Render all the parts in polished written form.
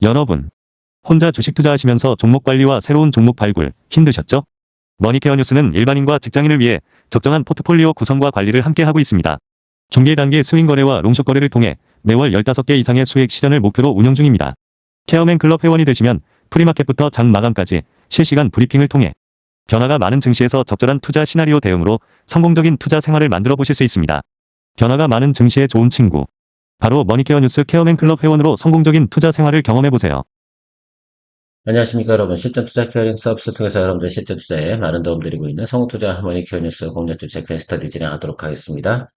여러분, 혼자 주식 투자하시면서 종목 관리와 새로운 종목 발굴 힘드셨죠? 머니케어 뉴스는 일반인과 직장인을 위해 적정한 포트폴리오 구성과 관리를 함께 하고 있습니다. 중개 단계 스윙 거래와 롱숏 거래를 통해 매월 15개 이상의 수익 실현을 목표로 운영 중입니다. 케어맨 클럽 회원이 되시면 프리마켓부터 장 마감까지 실시간 브리핑을 통해 변화가 많은 증시에서 적절한 투자 시나리오 대응으로 성공적인 투자 생활을 만들어 보실 수 있습니다. 변화가 많은 증시의 좋은 친구. 바로 머니케어 뉴스 케어맨 클럽 회원으로 성공적인 투자 생활을 경험해 보세요. 안녕하십니까 여러분. 실전 투자 케어링 서비스 통해서 여러분들 실전 투자에 많은 도움 드리고 있는 성우투자 머니케어 뉴스 공략주 체크앤 스터디 진행하도록 하겠습니다.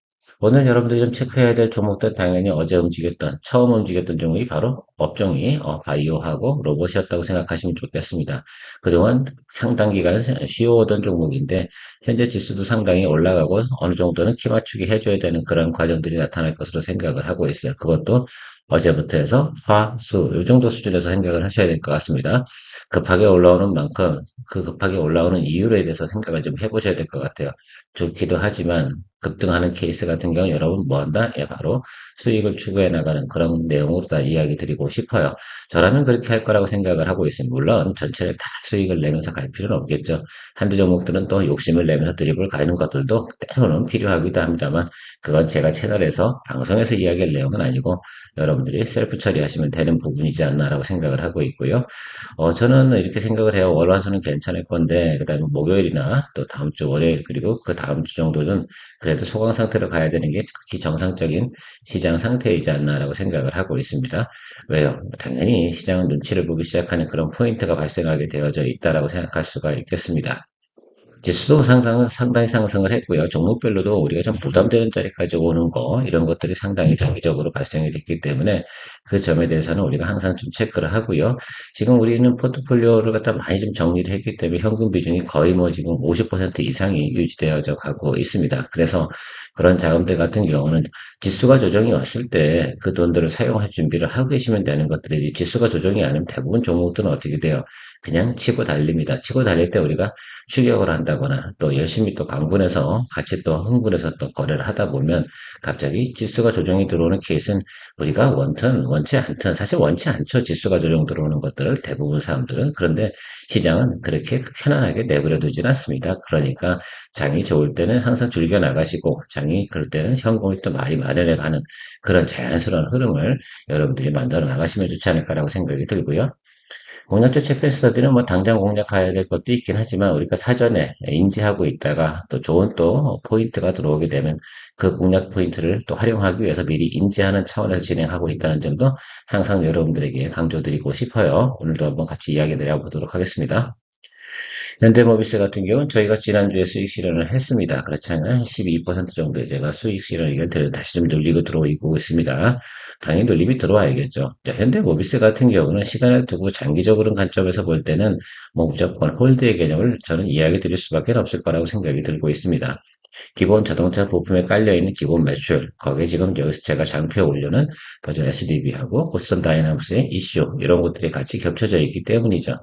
오늘 여러분들이 좀 체크해야 될 종목들 당연히 어제 움직였던 처음 움직였던 종목이 바로 업종이 바이오하고 로봇이었다고 생각하시면 좋겠습니다. 그동안 상당 기간 쉬어오던 종목인데 현재 지수도 상당히 올라가고 어느 정도는 키 맞추기 해줘야 되는 그런 과정들이 나타날 것으로 생각을 하고 있어요. 그것도 어제부터 해서 화, 수, 이 정도 수준에서 생각을 하셔야 될 것 같습니다. 급하게 올라오는 만큼 그 급하게 올라오는 이유에 대해서 생각을 좀 해보셔야 될 것 같아요. 좋기도 하지만 급등하는 케이스 같은 경우 여러분 뭐 한다? 예, 바로 수익을 추구해 나가는 그런 내용으로 다 이야기 드리고 싶어요. 저라면 그렇게 할 거라고 생각을 하고 있습니다. 물론 전체를 다 수익을 내면서 갈 필요는 없겠죠. 한두 종목들은 또 욕심을 내면서 드립을 가는 것들도 때로는 필요하기도 합니다만 그건 제가 채널에서 방송에서 이야기할 내용은 아니고 여러분들이 셀프 처리하시면 되는 부분이지 않나라고 생각을 하고 있고요. 저는 이렇게 생각을 해요. 월화수는 괜찮을 건데, 그 다음에 목요일이나 또 다음 주 월요일, 그리고 그 다음 주 정도는 그래도 소강 상태로 가야 되는 게 극히 정상적인 시장 상태이지 않나라고 생각을 하고 있습니다. 왜요? 당연히 시장은 눈치를 보기 시작하는 그런 포인트가 발생하게 되어져 있다라고 생각할 수가 있겠습니다. 지수도 상당히 상승을 했고요. 종목별로도 우리가 좀 부담되는 자리까지 오는 거, 이런 것들이 상당히 단기적으로 발생이 됐기 때문에 그 점에 대해서는 우리가 항상 좀 체크를 하고요. 지금 우리는 포트폴리오를 갖다 많이 좀 정리를 했기 때문에 현금 비중이 거의 뭐 지금 50% 이상이 유지되어져 가고 있습니다. 그래서 그런 자금들 같은 경우는 지수가 조정이 왔을 때 그 돈들을 사용할 준비를 하고 계시면 되는 것들이 지수가 조정이 아니면 대부분 종목들은 어떻게 돼요? 그냥 치고 달립니다. 치고 달릴 때 우리가 추격을 한다거나 또 열심히 또 강분해서 같이 또 흥분해서 또 거래를 하다 보면 갑자기 지수가 조정이 들어오는 케이스는 우리가 원치 않든 사실 원치 않죠. 지수가 조정 들어오는 것들을 대부분 사람들은. 그런데 시장은 그렇게 편안하게 내버려 두진 않습니다. 그러니까 장이 좋을 때는 항상 즐겨 나가시고 장이 그럴 때는 현금을 또 많이 마련해 가는 그런 자연스러운 흐름을 여러분들이 만들어 나가시면 좋지 않을까라고 생각이 들고요. 공략적 체크리스트들은 뭐 당장 공략해야 될 것도 있긴 하지만 우리가 사전에 인지하고 있다가 또 좋은 또 포인트가 들어오게 되면 그 공략 포인트를 또 활용하기 위해서 미리 인지하는 차원에서 진행하고 있다는 점도 항상 여러분들에게 강조드리고 싶어요. 오늘도 한번 같이 이야기 드려보도록 하겠습니다. 현대모비스 같은 경우는 저희가 지난주에 수익 실현을 했습니다. 그렇지만 12% 정도 제가 수익 실현 의견들을 다시 좀 늘리고 들어오고 있습니다. 당연히 늘림이 들어와야겠죠. 자, 현대모비스 같은 경우는 시간을 두고 장기적으로는 관점에서 볼 때는 뭐 무조건 홀드의 개념을 저는 이야기 드릴 수밖에 없을 거라고 생각이 들고 있습니다. 기본 자동차 부품에 깔려있는 기본 매출, 거기에 지금 여기서 제가 장표에 올려는 버전 SDB하고 보스턴 다이나믹스의 이슈, 이런 것들이 같이 겹쳐져 있기 때문이죠.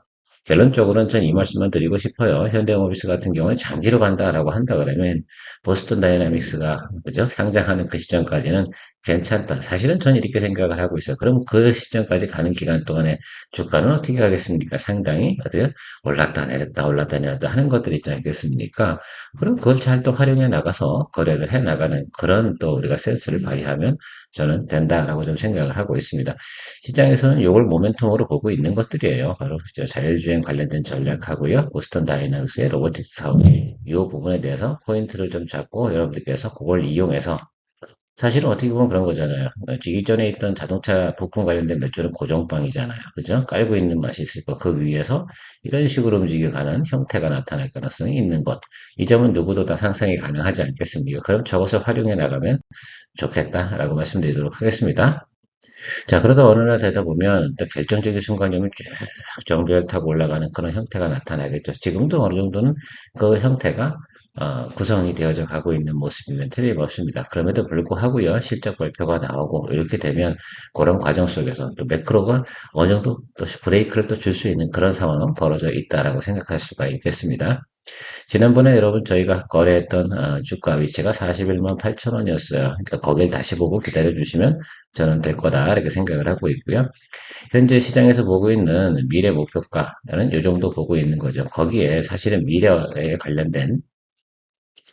결론적으로는 전 이 말씀만 드리고 싶어요. 현대모비스 같은 경우에 장기로 간다라고 한다 그러면 보스턴 다이나믹스가 그죠? 상장하는 그 시점까지는 괜찮다. 사실은 전 이렇게 생각을 하고 있어요. 그럼 그 시점까지 가는 기간 동안에 주가는 어떻게 가겠습니까? 상당히 어떻게 올랐다 내렸다 올랐다 내렸다 하는 것들이 있지 않겠습니까? 그럼 그걸 잘 또 활용해 나가서 거래를 해 나가는 그런 또 우리가 센스를 발휘하면 저는 된다라고 좀 생각을 하고 있습니다. 시장에서는 이걸 모멘텀으로 보고 있는 것들이에요. 바로 자율주행 관련된 전략하고요. 보스턴 다이나믹스의 로보틱스 사업 이 부분에 대해서 포인트를 좀 잡고 여러분들께서 그걸 이용해서 사실은 어떻게 보면 그런 거잖아요. 기존에 있던 자동차 부품 관련된 매출은 고정빵이잖아요. 그죠? 깔고 있는 맛이 있을 거. 그 위에서 이런 식으로 움직여가는 형태가 나타날 가능성이 있는 것. 이 점은 누구도 다 상상이 가능하지 않겠습니까? 그럼 저것을 활용해 나가면 좋겠다라고 말씀드리도록 하겠습니다. 자, 그러다 어느 날 되다 보면 또 결정적인 순간이 오면 쭉 정비를 타고 올라가는 그런 형태가 나타나겠죠. 지금도 어느 정도는 그 형태가 구성이 되어져 가고 있는 모습이면 틀림없습니다. 그럼에도 불구하고요, 실적 발표가 나오고 이렇게 되면 그런 과정 속에서 또 매크로가 어느 정도 또 브레이크를 또 줄 수 있는 그런 상황은 벌어져 있다라고 생각할 수가 있겠습니다. 지난번에 여러분 저희가 거래했던 주가 위치가 41만 8천 원이었어요. 그러니까 거길 다시 보고 기다려 주시면 저는 될 거다 이렇게 생각을 하고 있고요. 현재 시장에서 보고 있는 미래 목표가는 이 정도 보고 있는 거죠. 거기에 사실은 미래에 관련된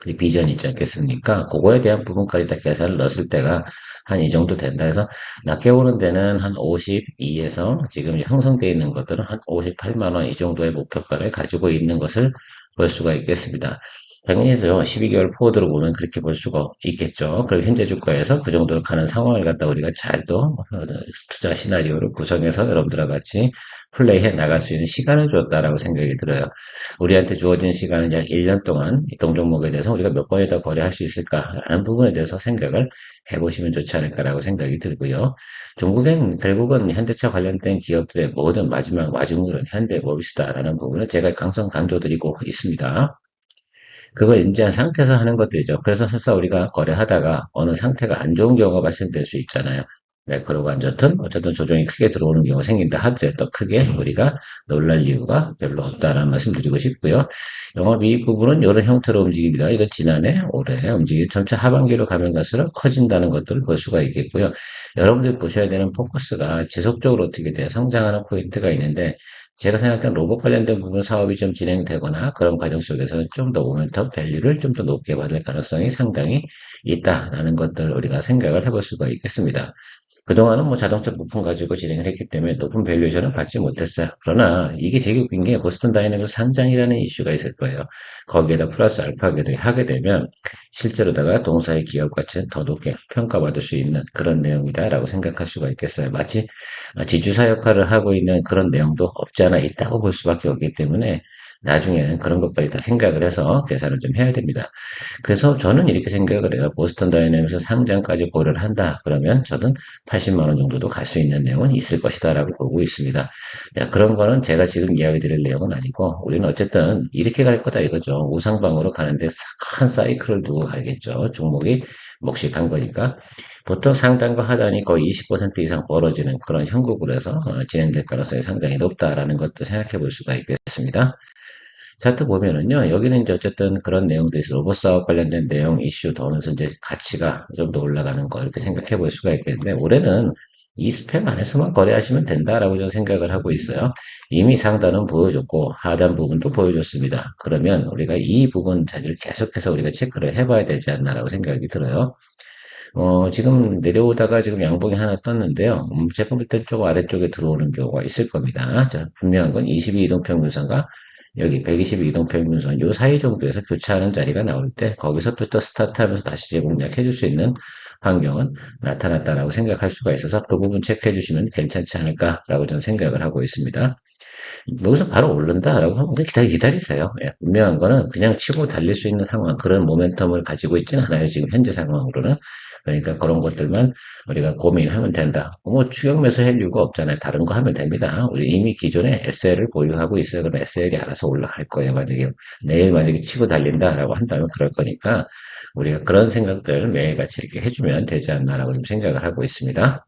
그 비전이 있지 않겠습니까? 그거에 대한 부분까지 다 계산을 넣었을 때가 한 이 정도 된다 해서 낮게 오는 데는 한 52에서 지금 형성되어 있는 것들은 한 58만 원 이 정도의 목표가를 가지고 있는 것을 볼 수가 있겠습니다. 당연히 12개월 포워드로 보면 그렇게 볼 수가 있겠죠. 그리고 현재 주가에서 그 정도로 가는 상황을 갖다 우리가 잘 또 투자 시나리오를 구성해서 여러분들과 같이 플레이해 나갈 수 있는 시간을 줬다라고 생각이 들어요. 우리한테 주어진 시간은 약 1년 동안 이동 종목에 대해서 우리가 몇 번이나 거래할 수 있을까라는 부분에 대해서 생각을 해보시면 좋지 않을까라고 생각이 들고요. 종국엔 결국은 현대차 관련된 기업들의 모든 마지막 마중물은 현대모비스다라는 부분을 제가 강성 강조드리고 있습니다. 그걸 인지한 상태에서 하는 것들이죠. 그래서 설사 우리가 거래하다가 어느 상태가 안 좋은 경우가 발생될 수 있잖아요. 매크로가 안 좋든 어쨌든 조정이 크게 들어오는 경우가 생긴다 하더라도 크게 우리가 놀랄 이유가 별로 없다라는 말씀 드리고 싶고요. 영업이익 부분은 이런 형태로 움직입니다. 이건 지난해, 올해 움직이 점차 하반기로 가면 갈수록 커진다는 것들을 볼 수가 있겠고요. 여러분들이 보셔야 되는 포커스가 지속적으로 어떻게 돼요? 성장하는 포인트가 있는데 제가 생각하는 로봇 관련된 부분 사업이 좀 진행되거나 그런 과정 속에서는 좀 더 모멘텀 밸류를 좀 더 높게 받을 가능성이 상당히 있다라는 것들을 우리가 생각을 해볼 수가 있겠습니다. 그동안은 뭐 자동차 부품 가지고 진행을 했기 때문에 높은 밸류에이션을 받지 못했어요. 그러나 이게 되게 웃긴 게 보스턴 다이내믹스 상장이라는 이슈가 있을 거예요. 거기에다 플러스 알파게 하게 되면 실제로다가 동사의 기업 가치는 더 높게 평가받을 수 있는 그런 내용이다라고 생각할 수가 있겠어요. 마치 지주사 역할을 하고 있는 그런 내용도 없지 않아 있다고 볼 수밖에 없기 때문에 나중에는 그런 것까지 다 생각을 해서 계산을 좀 해야 됩니다. 그래서 저는 이렇게 생각을 해요. 보스턴 다이내믹스 상장까지 고려를 한다. 그러면 저는 80만 원 정도도 갈 수 있는 내용은 있을 것이다라고 보고 있습니다. 야, 그런 거는 제가 지금 이야기 드릴 내용은 아니고 우리는 어쨌든 이렇게 갈 거다 이거죠. 우상방으로 가는데 큰 사이클을 두고 가겠죠. 종목이 몫이 거니까. 보통 상단과 하단이 거의 20% 이상 벌어지는 그런 형국으로 해서 진행될 가능성이 상당히 높다라는 것도 생각해 볼 수가 있겠습니다. 차트 보면은요, 여기는 이제 어쨌든 그런 내용도 있어. 로봇 사업 관련된 내용, 이슈 더 오면서 이제 가치가 좀 더 올라가는 거, 이렇게 생각해 볼 수가 있겠는데, 올해는 이 스펙 안에서만 거래하시면 된다라고 저는 생각을 하고 있어요. 이미 상단은 보여줬고, 하단 부분도 보여줬습니다. 그러면 우리가 이 부분 자체를 계속해서 우리가 체크를 해봐야 되지 않나라고 생각이 들어요. 지금 내려오다가 지금 양봉이 하나 떴는데요. 제가 볼 때 조금 아래쪽에 들어오는 경우가 있을 겁니다. 자, 분명한 건 22 이동평균선과 여기 120 이동평균선 요 사이 정도에서 교차하는 자리가 나올 때 거기서 또 스타트하면서 다시 재공략해 줄 수 있는 환경은 나타났다라고 생각할 수가 있어서 그 부분 체크해 주시면 괜찮지 않을까라고 저는 생각을 하고 있습니다. 여기서 바로 오른다라고 하면 그냥 기다리세요. 예, 분명한 거는 그냥 치고 달릴 수 있는 상황, 그런 모멘텀을 가지고 있지는 않아요. 지금 현재 상황으로는. 그러니까 그런 것들만 우리가 고민하면 된다. 뭐 추격 매수할 이유가 없잖아요. 다른 거 하면 됩니다. 우리 이미 기존에 SL을 보유하고 있어요. 그럼 SL이 알아서 올라갈 거예요. 만약에 내일 만약에 치고 달린다라고 한다면 그럴 거니까 우리가 그런 생각들을 매일같이 이렇게 해주면 되지 않나라고 좀 생각을 하고 있습니다.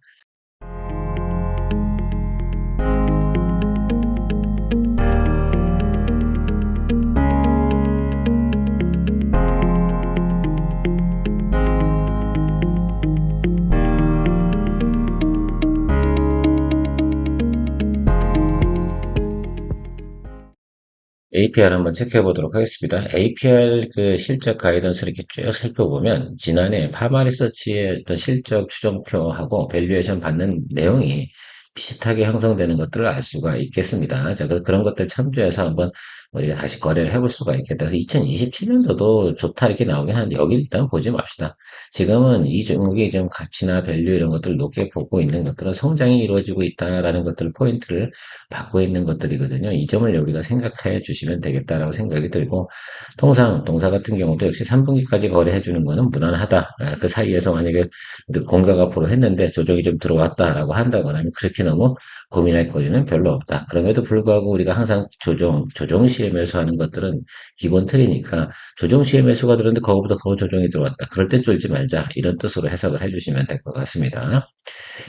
APR 한번 체크해 보도록 하겠습니다. APR 그 실적 가이던스를 이렇게 쭉 살펴보면 지난해 파마리서치의 어떤 실적 추정표하고 밸류에이션 받는 내용이 비슷하게 형성되는 것들을 알 수가 있겠습니다. 자, 그런 것들 참조해서 한번 우리가 다시 거래를 해볼 수가 있겠다. 그래서 2027년도도 좋다 이렇게 나오긴 하는데 여기 일단 보지 맙시다. 지금은 이 종목이 좀 가치나 밸류 이런 것들을 높게 보고 있는 것들은 성장이 이루어지고 있다라는 것들 포인트를 받고 있는 것들이거든요. 이 점을 우리가 생각해 주시면 되겠다라고 생각이 들고 통상 동사 같은 경우도 역시 3분기까지 거래해 주는 거는 무난하다. 그 사이에서 만약에 우리 공격 앞으로 했는데 조정이 좀 들어왔다라고 한다거나 하면 그렇게 너무 고민할 거리는 별로 없다. 그럼에도 불구하고 우리가 항상 조정 시에 매수하는 것들은 기본 틀이니까 조정 시에 매수가 들었는데 그거보다 더 조정이 들어왔다. 그럴 때 쫄지 말자. 이런 뜻으로 해석을 해주시면 될 것 같습니다.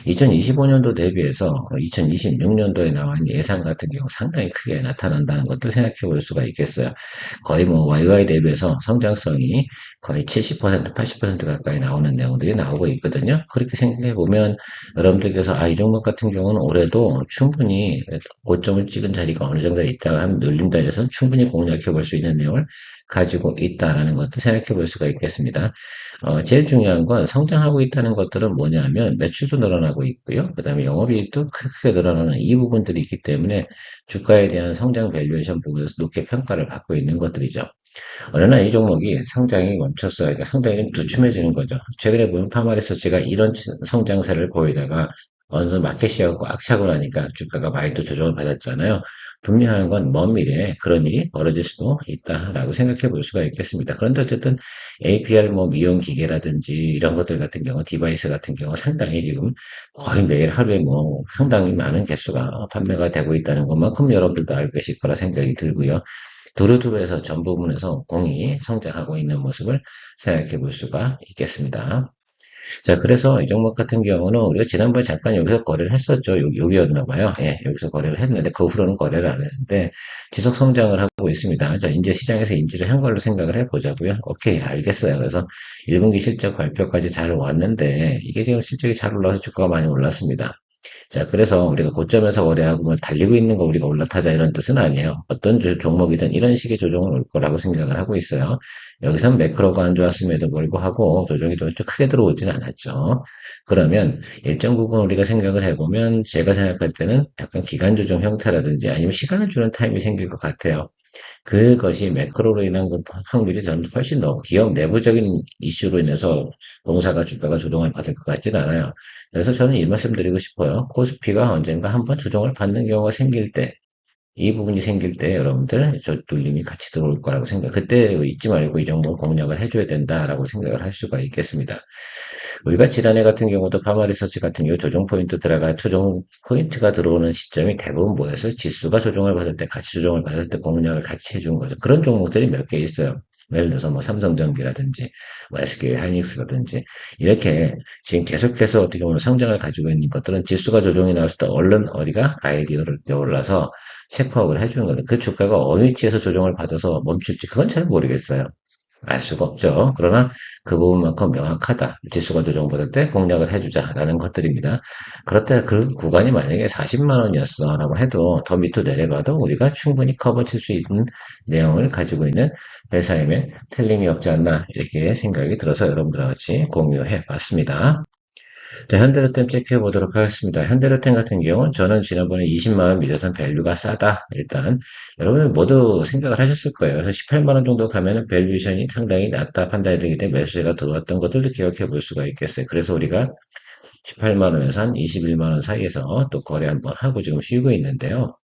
2025년도 대비해서 2026년도에 나온 예상 같은 경우 상당히 크게 나타난다는 것도 생각해 볼 수가 있겠어요. 거의 뭐 YY 대비해서 성장성이 거의 70%, 80% 가까이 나오는 내용들이 나오고 있거든요. 그렇게 생각해 보면 여러분들께서 이 종목 같은 경우는 올해도 충분히 고점을 찍은 자리가 어느 정도 있다고 하면 눌림다 해서 충분히 공략해 볼 수 있는 내용을 가지고 있다라는 것도 생각해 볼 수가 있겠습니다. 제일 중요한 건 성장하고 있다는 것들은 뭐냐면 매출도 늘어나고 있고요. 그 다음에 영업이익도 크게 늘어나는 이 부분들이 있기 때문에 주가에 대한 성장 밸류에이션 부분에서 높게 평가를 받고 있는 것들이죠. 어느 날 이 종목이 성장이 멈췄어요. 그러니까 상당히 좀 두춤해지는 거죠. 최근에 보면 파마리서치가 이런 성장세를 보이다가 어느 정도 마켓시하고 악착을 하니까 주가가 많이 또 조정을 받았잖아요. 분명한 건 먼 미래에 그런 일이 벌어질 수도 있다라고 생각해 볼 수가 있겠습니다. 그런데 어쨌든 APR 뭐 미용 기계라든지 이런 것들 같은 경우 디바이스 같은 경우 상당히 지금 거의 매일 하루에 뭐 상당히 많은 개수가 판매가 되고 있다는 것만큼 여러분들도 알고 계실 거라 생각이 들고요. 두루두루해서 전 부분에서 공이 성장하고 있는 모습을 생각해 볼 수가 있겠습니다. 자, 그래서 이 종목 같은 경우는 우리가 지난번에 잠깐 여기서 거래를 했었죠. 여기였나 봐요. 예, 여기서 거래를 했는데 그 후로는 거래를 안 했는데 지속 성장을 하고 있습니다. 자, 이제 시장에서 인지를 한 걸로 생각을 해보자고요. 오케이, 알겠어요. 그래서 1분기 실적 발표까지 잘 왔는데 이게 지금 실적이 잘 올라서 주가가 많이 올랐습니다. 자, 그래서 우리가 고점에서 거래하고 뭐 달리고 있는 거 우리가 올라타자 이런 뜻은 아니에요. 어떤 종목이든 이런 식의 조정을 올 거라고 생각을 하고 있어요. 여기선 매크로가 안 좋았음에도 불구하고 조정이 좀 크게 들어오지는 않았죠. 그러면 일정 부분 우리가 생각을 해보면 제가 생각할 때는 약간 기간 조정 형태라든지 아니면 시간을 주는 타임이 생길 것 같아요. 그것이 매크로로 인한 그 확률이 저는 훨씬 더 기업 내부적인 이슈로 인해서 동사가 주가가 조정을 받을 것 같지는 않아요. 그래서 저는 이 말씀 드리고 싶어요. 코스피가 언젠가 한번 조정을 받는 경우가 생길 때, 이 부분이 생길 때 여러분들 저 눌림이 같이 들어올 거라고 그때 잊지 말고 이 정도 공략을 해줘야 된다라고 생각을 할 수가 있겠습니다. 우리가 지난해 같은 경우도 파마리서치 같은 경우 조정 포인트 들어가 조정 포인트가 들어오는 시점이 대부분 뭐였어요? 지수가 조정을 받을 때 같이 조정을 받을 때 공략을 같이 해준 거죠. 그런 종목들이 몇 개 있어요. 예를 들어서 뭐 삼성전기라든지 뭐 SK 하이닉스라든지 이렇게 지금 계속해서 어떻게 보면 성장을 가지고 있는 것들은 지수가 조정이 나왔을 때 얼른 어디가 아이디어를 올라서 체크아웃을 해주는 거예요. 그 주가가 어느 위치에서 조정을 받아서 멈출지 그건 잘 모르겠어요. 알 수가 없죠. 그러나 그 부분만큼 명확하다. 지수가 조정받을 때 공략을 해주자라는 것들입니다. 그렇다 그 구간이 만약에 40만 원이었어라고 해도 더 밑으로 내려가도 우리가 충분히 커버 칠 수 있는 내용을 가지고 있는 회사임에 틀림이 없지 않나 이렇게 생각이 들어서 여러분들과 같이 공유해 봤습니다. 자, 현대로템 체크해 보도록 하겠습니다. 현대로템 같은 경우는 저는 지난번에 20만 원 미들선 밸류가 싸다. 일단 여러분 모두 생각을 하셨을 거예요. 그래서 18만 원 정도 가면은 밸류에이션이 상당히 낮다 판단이 되기 때문에 매수세가 들어왔던 것들도 기억해 볼 수가 있겠어요. 그래서 우리가 18만 원에서 한 21만 원 사이에서 또 거래 한번 하고 지금 쉬고 있는데요.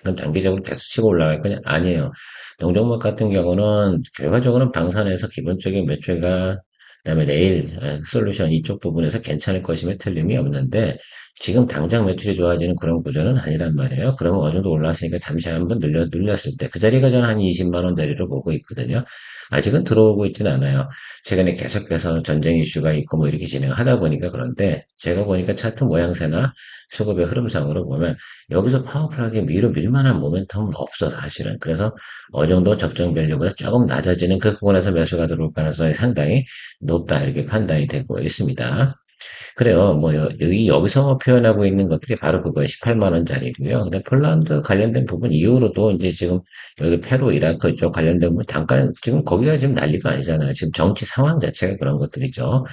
그럼 단기적으로 계속 치고 올라갈 거냐? 아니에요. 농종목 같은 경우는 결과적으로는 방산에서 기본적인 매출과 그다음에 내일 솔루션 이쪽 부분에서 괜찮을 것임에 틀림이 없는데 지금 당장 매출이 좋아지는 그런 구조는 아니란 말이에요. 그러면 어느 정도 올라왔으니까 잠시 한번 눌렸을 때 그 자리가 저는 한 20만 원 자리로 보고 있거든요. 아직은 들어오고 있지는 않아요. 최근에 계속해서 전쟁 이슈가 있고 뭐 이렇게 진행하다 보니까 그런데 제가 보니까 차트 모양새나 수급의 흐름상으로 보면 여기서 파워풀하게 위로 밀만한 모멘텀은 없어 사실은. 그래서 어느 정도 적정 밸류보다 조금 낮아지는 그 부분에서 매수가 들어올 가능성이 상당히 높다 이렇게 판단이 되고 있습니다. 그래요. 뭐 여기서 표현하고 있는 것들이 바로 그거예요. 18만 원짜리고요. 근데 폴란드 관련된 부분 이후로도 이제 지금 여기 페루, 이라크 이쪽 관련된 부분 잠깐 지금 거기가 지금 난리가 아니잖아요. 지금 정치 상황 자체가 그런 것들이죠.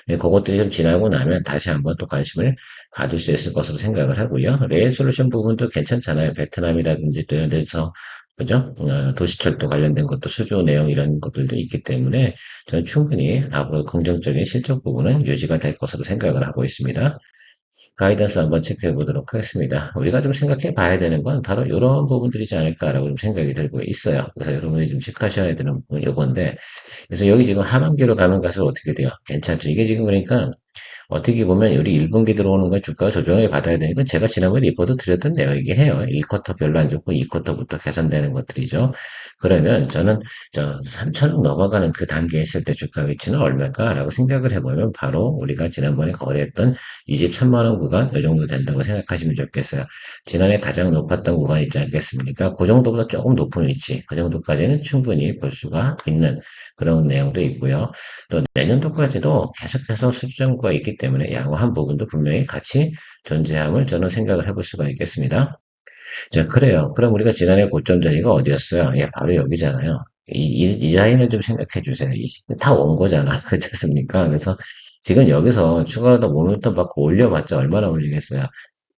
그것들이 좀 지나고 나면 다시 한번 또 관심을 받을 수 있을 것으로 생각을 하고요. 레일 솔루션 부분도 괜찮잖아요. 베트남이라든지 또 이런 데서 그죠? 도시철도 관련된 것도 수주 내용 이런 것들도 있기 때문에 저는 충분히 앞으로 긍정적인 실적 부분은 유지가 될 것으로 생각을 하고 있습니다. 가이던스 한번 체크해 보도록 하겠습니다. 우리가 좀 생각해 봐야 되는 건 바로 이런 부분들이지 않을까라고 좀 생각이 들고 있어요. 그래서 여러분이 좀 체크하셔야 되는 부분 요건데, 그래서 여기 지금 하반기로 가면 갈수록 어떻게 돼요? 괜찮죠? 이게 지금 그러니까 어떻게 보면 우리 1분기 들어오는 건 주가가 조정을 받아야 되는 건 제가 지난번에 리포트 드렸던 내용이긴 해요. 1쿼터 별로 안 좋고 2쿼터부터 개선되는 것들이죠. 그러면 저는 3천원 넘어가는 그 단계에 있을 때 주가 위치는 얼마일까라고 생각을 해보면 바로 우리가 지난번에 거래했던 23만 원 구간 이 정도 된다고 생각하시면 좋겠어요. 지난해 가장 높았던 구간 있지 않겠습니까? 그 정도보다 조금 높은 위치, 그 정도까지는 충분히 볼 수가 있는 그런 내용도 있고요. 또 내년도까지도 계속해서 수주정부가 있기 때문에 양호한 부분도 분명히 같이 존재함을 저는 생각을 해볼 수가 있겠습니다. 자, 그래요. 그럼 우리가 지난해 고점 자리가 어디였어요? 예, 바로 여기잖아요. 이 라인을 좀 생각해 주세요. 다 온 거잖아. 그렇지 않습니까? 그래서 지금 여기서 추가로 더 모멘텀 받고 올려봤자 얼마나 올리겠어요?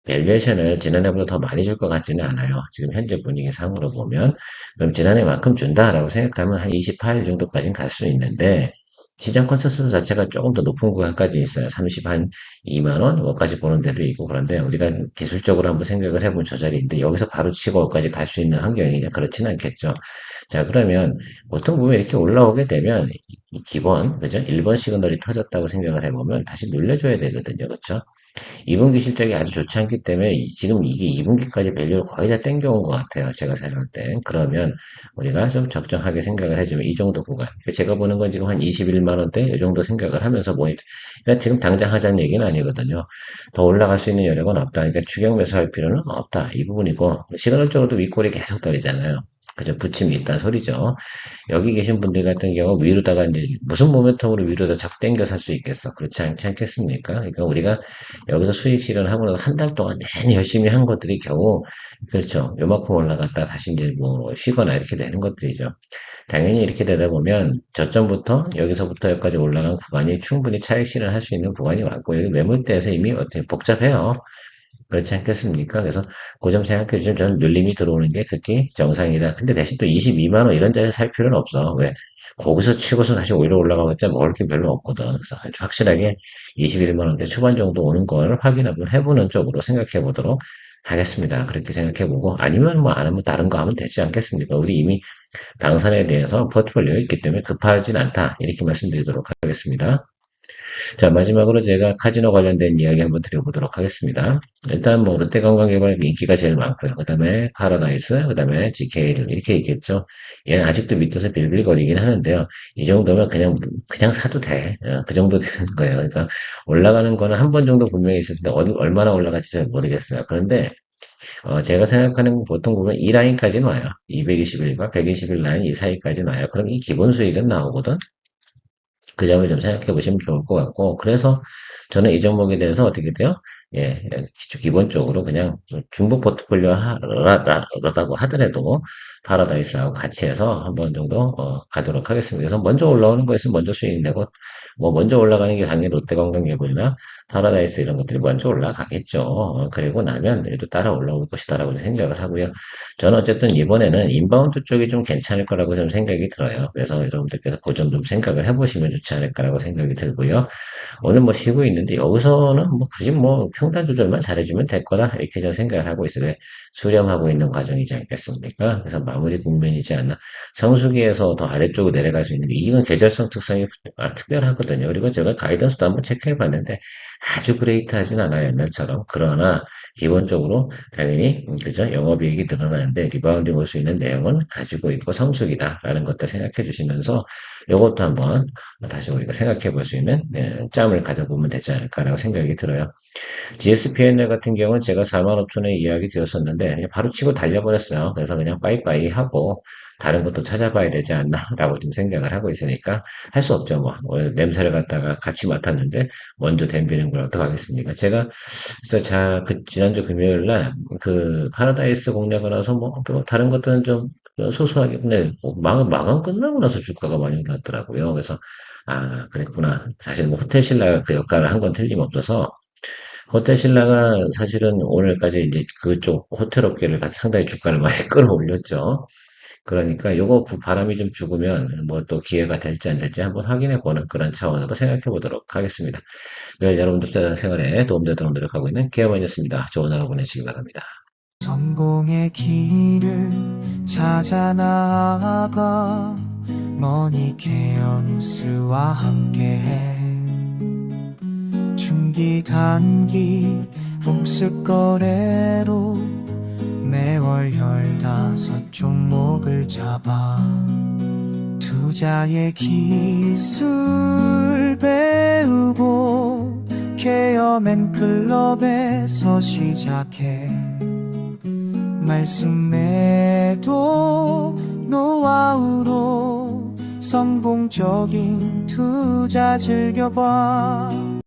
밸류에이션을 지난해보다 더 많이 줄 것 같지는 않아요. 지금 현재 분위기 상으로 보면. 그럼 지난해만큼 준다라고 생각하면 한 28 정도까지는 갈 수 있는데, 시장 컨센서스 자체가 조금 더 높은 구간까지 있어요. 30 한 2만 원 뭐까지 보는 데도 있고 그런데 우리가 기술적으로 한번 생각을 해보면 저 자리인데 여기서 바로 치고 여기까지 갈 수 있는 환경이냐 그렇지는 않겠죠. 자 그러면 보통 보면 이렇게 올라오게 되면 이 기본 그죠? 1번 시그널이 터졌다고 생각을 해보면 다시 눌려줘야 되거든요. 그렇죠? 2분기 실적이 아주 좋지 않기 때문에 지금 이게 2분기까지 밸류를 거의 다 땡겨온 것 같아요. 제가 생각할 때. 그러면 우리가 좀 적정하게 생각을 해주면 이 정도 구간. 그러니까 제가 보는 건 지금 한 21만 원대 이 정도 생각을 하면서 그러니까 지금 당장 하자는 얘기는 아니거든요. 더 올라갈 수 있는 여력은 없다. 그러니까 추격 매수할 필요는 없다. 이 부분이고 시그널적으로도 윗골이 계속 떨리잖아요. 그죠? 부침이 있다는 소리죠. 여기 계신 분들 같은 경우 위로다가 이제 무슨 모멘텀으로 위로다 자꾸 당겨 살 수 있겠어? 그렇지 않지 않겠습니까? 그러니까 우리가 여기서 수익 실현하고 나서 한 달 동안 내내 열심히 한 것들이 겨우 그렇죠. 요만큼 올라갔다 다시 이제 뭐 쉬거나 이렇게 되는 것들이죠. 당연히 이렇게 되다 보면 저점부터 여기서부터 여기까지 올라간 구간이 충분히 차익 실현할 수 있는 구간이 왔고 여기 매물대에서 이미 어떻게 복잡해요. 그렇지 않겠습니까? 그래서 그 점 생각해 주시면 저는 눌림이 들어오는 게 극히 정상이다. 근데 대신 또 22만 원 이런 데서 살 필요는 없어. 왜? 거기서 치고서 다시 오히려 올라가봤자 먹을 게 별로 없거든. 그래서 아주 확실하게 21만 원대 초반 정도 오는 걸 확인 한번 해보는 쪽으로 생각해 보도록 하겠습니다. 그렇게 생각해 보고 아니면 뭐 안 하면 다른 거 하면 되지 않겠습니까? 우리 이미 당선에 대해서 포트폴리오가 있기 때문에 급하진 않다. 이렇게 말씀드리도록 하겠습니다. 자, 마지막으로 제가 카지노 관련된 이야기 한번 드려보도록 하겠습니다. 일단 뭐 롯데관광개발 인기가 제일 많고요. 그 다음에 파라다이스, 그 다음에 GK를 이렇게 있겠죠. 얘는 아직도 밑에서 빌빌거리긴 하는데요. 이 정도면 그냥 사도 돼. 그 정도 되는 거예요. 그러니까 올라가는 거는 한 번 정도 분명히 있을 텐데 얼마나 올라갈지 잘 모르겠어요. 그런데 제가 생각하는 건 보통 보면 이 라인까지는 와요. 221과 121 라인 이 사이까지는 와요. 그럼 이 기본 수익은 나오거든. 그 점을 좀 생각해 보시면 좋을 것 같고, 그래서 저는 이 종목에 대해서 어떻게 돼요? 예, 기본적으로 그냥 중복 포트폴리오 라고 하더라도 파라다이스하고 같이 해서 한 번 정도 가도록 하겠습니다. 그래서 먼저 올라오는 거 있으면 먼저 수익 내고, 뭐 먼저 올라가는 게 당연히 롯데관광개발이나 파라다이스 이런 것들이 먼저 올라가겠죠. 그리고 나면 얘도 따라 올라올 것이다라고 생각을 하고요. 저는 어쨌든 이번에는 인바운드 쪽이 좀 괜찮을 거라고 좀 생각이 들어요. 그래서 여러분들께서 그 점 좀 생각을 해보시면 좋지 않을까라고 생각이 들고요. 오늘 뭐 쉬고 있는데 여기서는 뭐 굳이 뭐 평단 조절만 잘해주면 될 거다 이렇게 저는 생각을 하고 있어요. 왜? 수렴하고 있는 과정이지 않겠습니까? 그래서 마무리 국면이지 않나. 성수기에서 더 아래쪽으로 내려갈 수 있는 게 이건 계절성 특성이 특별하거든요. 그리고 제가 가이던스도 한번 체크해 봤는데 아주 그레이트하진 않아요 옛날처럼. 그러나 기본적으로 당연히 그죠 영업이익이 늘어나는데 리바운딩 올 수 있는 내용은 가지고 있고 성숙이다라는 것들 생각해 주시면서 이것도 한번 다시 우리가 생각해 볼 수 있는 짬을 가져보면 되지 않을까라고 생각이 들어요. GSPNL 같은 경우는 제가 4만 5천에 이야기 드렸었는데 그냥 바로 치고 달려버렸어요. 그래서 그냥 빠이빠이 하고 다른 것도 찾아봐야 되지 않나라고 좀 생각을 하고 있으니까 할 수 없죠. 뭐 냄새를 갖다가 같이 맡았는데 먼저 댐비는 걸 어떡하겠습니까? 제가 그래서 지난주 금요일 날 그 파라다이스 공략을 나서 뭐 다른 것들은 좀 소소하게 근데 마감 끝나고 나서 주가가 많이 올랐더라고요. 그래서 아 그랬구나. 사실 뭐 호텔 신라가 그 역할을 한 건 틀림없어서 호텔 신라가 사실은 오늘까지 이제 그쪽 호텔 업계를 상당히 주가를 많이 끌어올렸죠. 그러니까 요거 바람이 좀 죽으면 뭐 또 기회가 될지 안 될지 한번 확인해 보는 그런 차원으로 생각해 보도록 하겠습니다. 늘 여러분 투자 생활에 도움되도록 노력하고 있는 케어마이였습니다. 좋은 하루 보내시기 바랍니다. 성공의 길을 찾아 나아가 머니케어 뉴스와 함께해 중기 단기 홈스 거래로 매월 15종목을 잡아 투자의 기술 배우고 케어맨 클럽에서 시작해 말씀 매도 노하우로 성공적인 투자 즐겨봐.